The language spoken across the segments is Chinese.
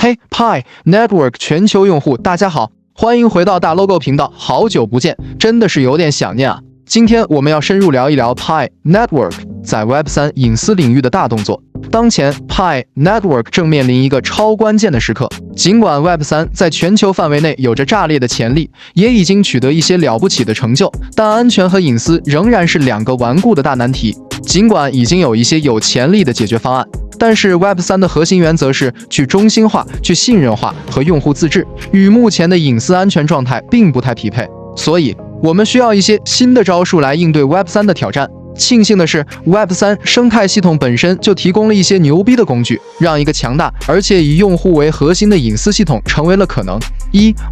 嘿，Pi Network 全球用户，大家好，欢迎回到大 logo 频道，好久不见，真的是有点想念啊。今天我们要深入聊一聊 Pi Network 在 Web3 隐私领域的大动作。当前 Pi Network 正面临一个超关键的时刻，尽管 Web3 在全球范围内有着炸裂的潜力，也已经取得一些了不起的成就，但安全和隐私仍然是两个顽固的大难题。尽管已经有一些有潜力的解决方案，但是 Web3 的核心原则是去中心化、去信任化和用户自治，与目前的隐私安全状态并不太匹配，所以我们需要一些新的招数来应对 Web3 的挑战。庆幸的是 ，Web3 生态系统本身就提供了一些牛逼的工具，让一个强大而且以用户为核心的隐私系统成为了可能。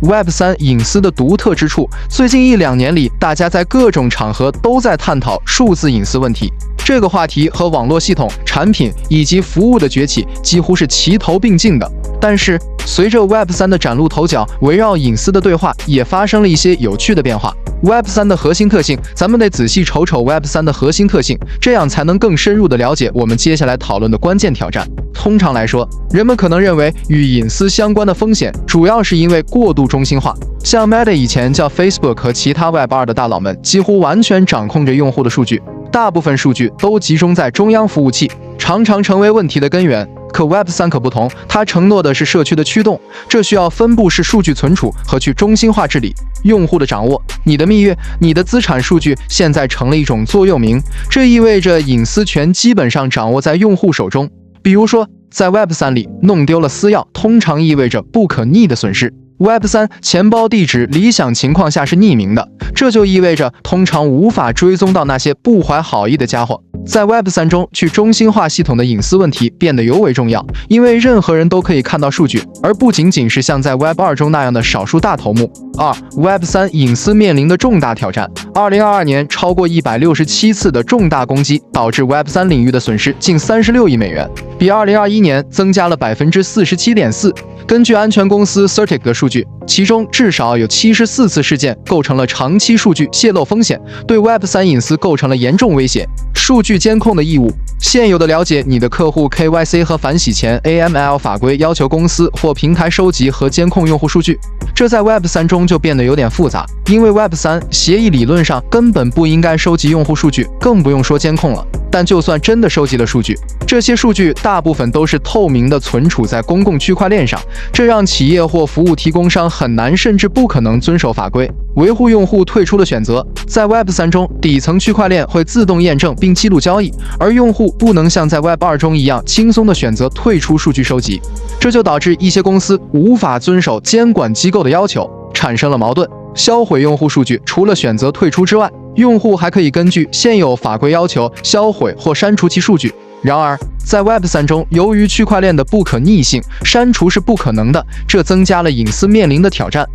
Web3 隐私的独特之处，最近1-2年里，大家在各种场合都在探讨数字隐私问题。这个话题和网络系统、产品以及服务的崛起几乎是齐头并进的。但是，随着 Web3 的崭露头角，围绕隐私的对话也发生了一些有趣的变化。Web3 的核心特性，咱们得仔细瞅瞅 Web3 的核心特性，这样才能更深入地了解我们接下来讨论的关键挑战。通常来说，人们可能认为与隐私相关的风险，主要是因为过度中心化。像 Meta 以前叫 Facebook 和其他 Web2 的大佬们，几乎完全掌控着用户的数据，大部分数据都集中在中央服务器，常常成为问题的根源。可 Web3 可不同，它承诺的是社区的驱动，这需要分布式数据存储和去中心化治理。用户的掌握，你的蜜月，你的资产数据现在成了一种座右铭，这意味着隐私权基本上掌握在用户手中。比如说，在 Web3 里弄丢了私钥，通常意味着不可逆的损失。Web3 钱包地址理想情况下是匿名的，这就意味着通常无法追踪到那些不怀好意的家伙。在 Web3 中，去中心化系统的隐私问题变得尤为重要，因为任何人都可以看到数据，而不仅仅是像在 Web2 中那样的少数大头目。Web3 隐私面临的重大挑战。2022年超过167次的重大攻击，导致 Web3 领域的损失近36亿美元，比2021年增加了47.4%。根据安全公司 Certic 的数据，其中至少有74次事件构成了长期数据泄露风险，对 Web3 隐私构成了严重威胁。数据监控的义务，现有的了解你的客户 KYC 和反洗钱 AML 法规要求公司或平台收集和监控用户数据，这在 Web3 中就变得有点复杂，因为 Web3 协议理论上根本不应该收集用户数据，更不用说监控了。但就算真的收集了数据，这些数据大部分都是透明的存储在公共区块链上，这让企业或服务提供商很难甚至不可能遵守法规，维护用户退出的选择。在 Web3 中，底层区块链会自动验证并记录交易，而用户不能像在 Web2 中一样轻松地选择退出数据收集，这就导致一些公司无法遵守监管机构的要求，产生了矛盾。销毁用户数据，除了选择退出之外，用户还可以根据现有法规要求销毁或删除其数据。然而，在 Web3 中，由于区块链的不可逆性，删除是不可能的，这增加了隐私面临的挑战。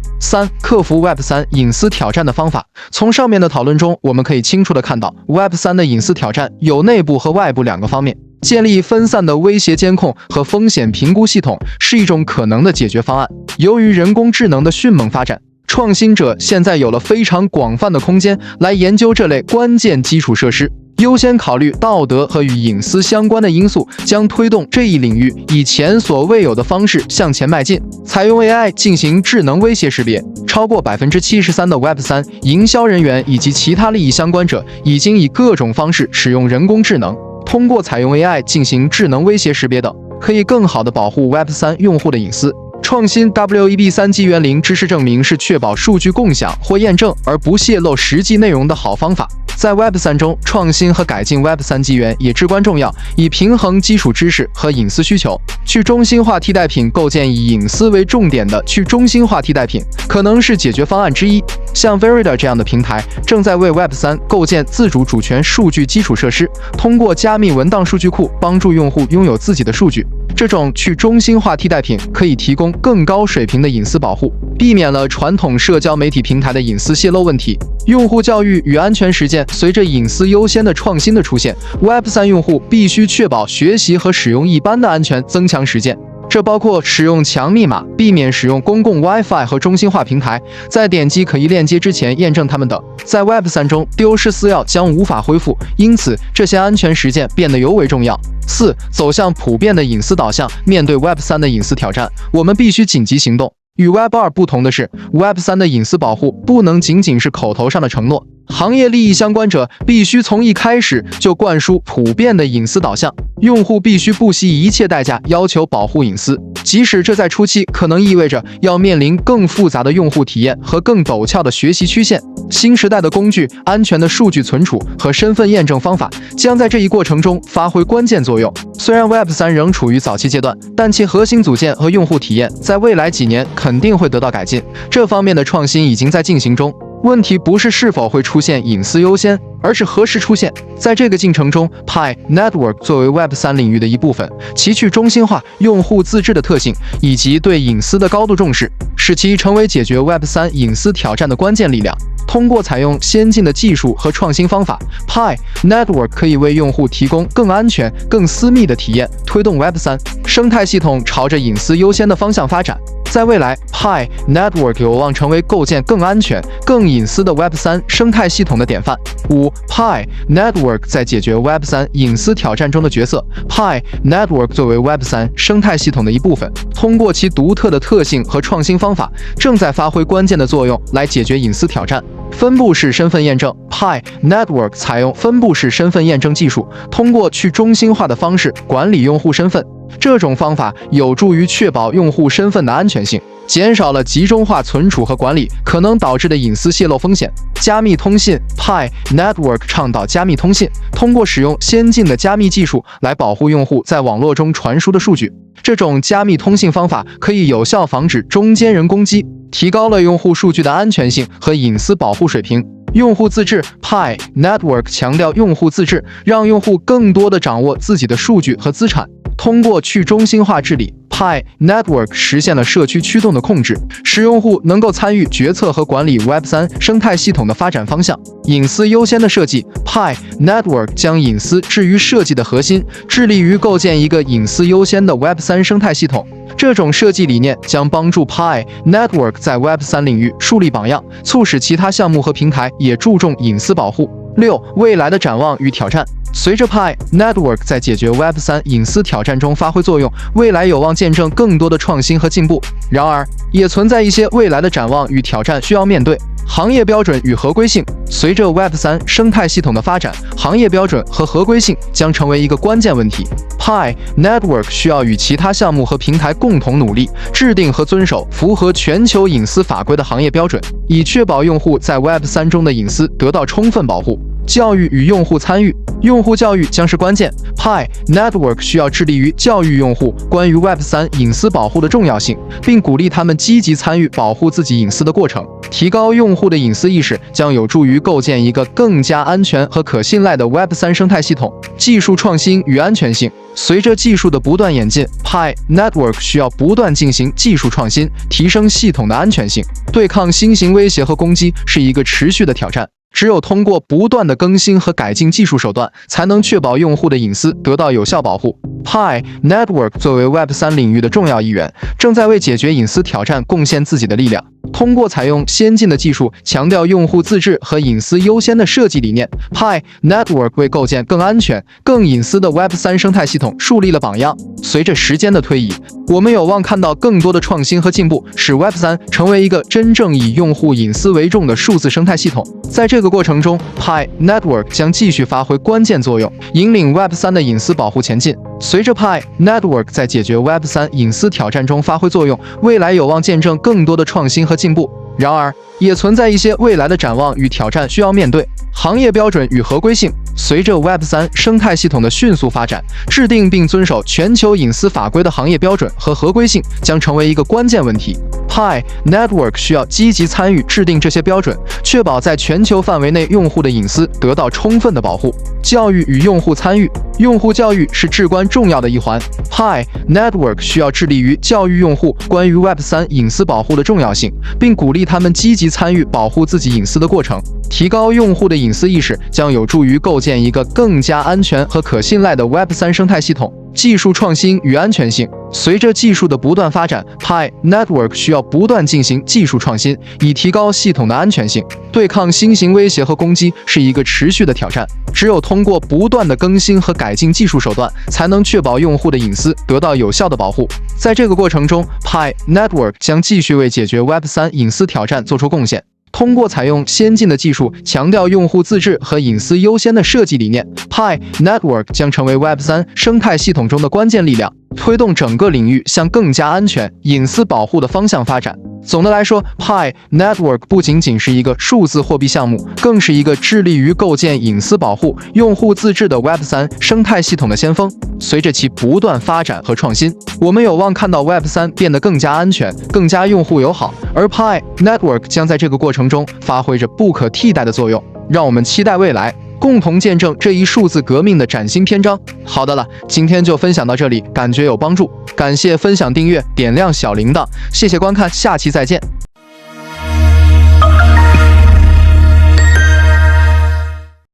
克服 Web3 隐私挑战的方法。从上面的讨论中，我们可以清楚地看到 ，Web3 的隐私挑战有内部和外部两个方面。建立分散的威胁监控和风险评估系统是一种可能的解决方案。由于人工智能的迅猛发展，创新者现在有了非常广泛的空间来研究这类关键基础设施。优先考虑道德和与隐私相关的因素，将推动这一领域以前所未有的方式向前迈进。采用 AI 进行智能威胁识别，超过73%的 Web3 营销人员以及其他利益相关者已经以各种方式使用人工智能。通过采用 AI 进行智能威胁识别等，可以更好地保护 Web3 用户的隐私。创新 Web3 基源0知识证明是确保数据共享或验证而不泄露实际内容的好方法。在 Web3 中，创新和改进 Web3 基源也至关重要，以平衡基础知识和隐私需求。去中心化替代品构建以隐私为重点的去中心化替代品，可能是解决方案之一。像 Verida 这样的平台正在为 Web3 构建自主主权数据基础设施，通过加密文档数据库帮助用户拥有自己的数据。这种去中心化替代品可以提供更高水平的隐私保护，避免了传统社交媒体平台的隐私泄露问题。用户教育与安全实践随着隐私优先的创新的出现，Web3 用户必须确保学习和使用一般的安全增强实践。这包括使用强密码、避免使用公共 Wi-Fi 和中心化平台，在点击可疑链接之前验证它们等。在 Web3 中，丢失私钥将无法恢复，因此这些安全实践变得尤为重要。4. 走向普遍的隐私导向。面对 Web3 的隐私挑战，我们必须紧急行动。与 Web2 不同的是 ，Web3 的隐私保护不能仅仅是口头上的承诺。行业利益相关者必须从一开始就灌输普遍的隐私导向，用户必须不惜一切代价要求保护隐私，即使这在初期可能意味着要面临更复杂的用户体验和更陡峭的学习曲线。新时代的工具、安全的数据存储和身份验证方法将在这一过程中发挥关键作用。虽然 Web3 仍处于早期阶段，但其核心组件和用户体验在未来几年肯定会得到改进。这方面的创新已经在进行中。问题不是是否会出现隐私优先，而是何时出现。在这个进程中 ，Pi Network 作为 Web3 领域的一部分，其去中心化、用户自治的特性以及对隐私的高度重视，使其成为解决 Web3 隐私挑战的关键力量。通过采用先进的技术和创新方法 ，Pi Network 可以为用户提供更安全、更私密的体验，推动 Web3 生态系统朝着隐私优先的方向发展。在未来 ，Pi Network 有望成为构建更安全、更隐私的 Web3 生态系统的典范。5. Pi Network 在解决 Web3 隐私挑战中的角色。Pi Network 作为 Web3 生态系统的一部分，通过其独特的特性和创新方法，正在发挥关键的作用来解决隐私挑战。分布式身份验证 Pi Network 采用分布式身份验证技术，通过去中心化的方式管理用户身份。这种方法有助于确保用户身份的安全性，减少了集中化存储和管理可能导致的隐私泄露风险。加密通信 Pi Network 倡导加密通信，通过使用先进的加密技术来保护用户在网络中传输的数据。这种加密通信方法可以有效防止中间人攻击，提高了用户数据的安全性和隐私保护水平。用户自治 Pi Network 强调用户自治，让用户更多地掌握自己的数据和资产。通过去中心化治理 ，Pi Network 实现了社区驱动的控制，使用户能够参与决策和管理 Web3 生态系统的发展方向。隐私优先的设计 ，Pi Network 将隐私置于设计的核心，致力于构建一个隐私优先的 Web3 生态系统。这种设计理念将帮助 Pi Network 在 Web3 领域树立榜样，促使其他项目和平台也注重隐私保护。6. 未来的展望与挑战。随着 Pi Network 在解决 Web3 隐私挑战中发挥作用，未来有望见证更多的创新和进步。然而，也存在一些未来的展望与挑战需要面对。行业标准与合规性。随着 Web3 生态系统的发展，行业标准和合规性将成为一个关键问题。Pi Network 需要与其他项目和平台共同努力，制定和遵守符合全球隐私法规的行业标准，以确保用户在 Web3 中的隐私得到充分保护。教育与用户参与。用户教育将是关键。Pi Network 需要致力于教育用户关于 Web3 隐私保护的重要性，并鼓励他们积极参与保护自己隐私的过程。提高用户的隐私意识将有助于构建一个更加安全和可信赖的 Web3 生态系统。技术创新与安全性。随着技术的不断演进 ，Pi Network 需要不断进行技术创新，提升系统的安全性。对抗新型威胁和攻击是一个持续的挑战。只有通过不断的更新和改进技术手段，才能确保用户的隐私得到有效保护。Pi Network 作为 Web3 领域的重要一员，正在为解决隐私挑战贡献自己的力量。通过采用先进的技术，强调用户自治和隐私优先的设计理念 ，Pi Network 为构建更安全、更隐私的 Web3 生态系统树立了榜样。随着时间的推移，我们有望看到更多的创新和进步，使 Web3 成为一个真正以用户隐私为重的数字生态系统。在这个过程中 ，Pi Network 将继续发挥关键作用，引领 Web3 的隐私保护前进。随着 Pi Network 在解决 Web3 隐私挑战中发挥作用，未来有望见证更多的创新和进步。然而，也存在一些未来的展望与挑战需要面对。行业标准与合规性。随着 Web3 生态系统的迅速发展，制定并遵守全球隐私法规的行业标准和合规性将成为一个关键问题。Pi Network 需要积极参与制定这些标准，确保在全球范围内用户的隐私得到充分的保护。教育与用户参与。用户教育是至关重要的一环。Pi Network 需要致力于教育用户关于 Web3 隐私保护的重要性，并鼓励他们积极参与保护自己隐私的过程。提高用户的隐私意识将有助于构建一个更加安全和可信赖的 Web3 生态系统。技术创新与安全性。随着技术的不断发展 ，Pi Network 需要不断进行技术创新，以提高系统的安全性。对抗新型威胁和攻击是一个持续的挑战。只有通过不断的更新和改进技术手段，才能确保用户的隐私得到有效的保护。在这个过程中 ，Pi Network 将继续为解决 Web3 隐私挑战做出贡献。通过采用先进的技术，强调用户自治和隐私优先的设计理念 ，Pi Network 将成为 Web3 生态系统中的关键力量，推动整个领域向更加安全、隐私保护的方向发展。总的来说 ，Pi Network 不仅仅是一个数字货币项目，更是一个致力于构建隐私保护、用户自治的 Web3 生态系统的先锋。随着其不断发展和创新，我们有望看到 Web3 变得更加安全、更加用户友好，而 Pi Network 将在这个过程中发挥着不可替代的作用。让我们期待未来，共同见证这一数字革命的崭新篇章。好的了，今天就分享到这里，感觉有帮助，感谢分享、订阅、点亮小铃铛，谢谢观看，下期再见。